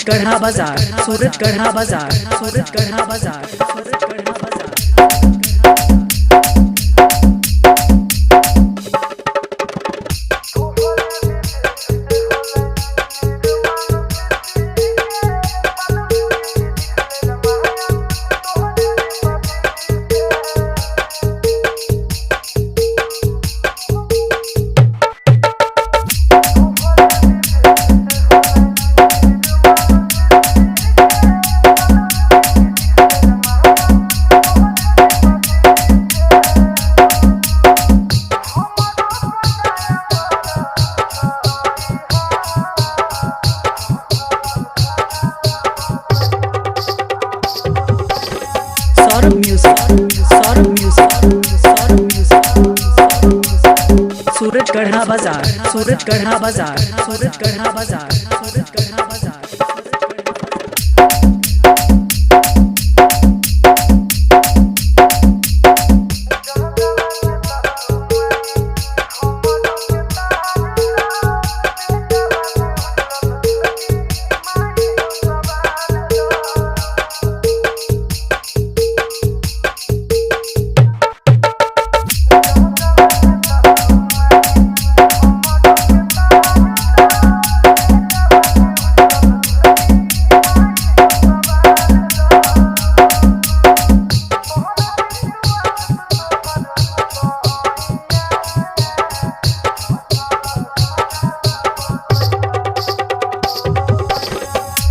सूरज गढ़ा बाजार, सूरज गढ़ा बाजार, सूरज गढ़ा बाजार, सूरज गढ़ा बाजार। Saurabh music, Saurabh music, Saurabh music. Surajgarha बाजार, सूरज गढ़ा बाजार, सूरज गढ़ा बाजार, सूरज गढ़ा बाजार।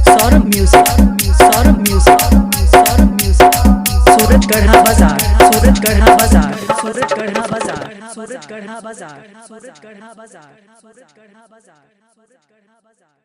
Saurabh music, Saurabh music, Saurabh music. Surajgarha बाजार, सूरज गढ़ा बाजार, सूरज गढ़ा बाजार, सूरज गढ़ा बाजार, सूरज गढ़ा बाजार, सूरज गढ़ा बाजार, सूरज गढ़ा बाजार।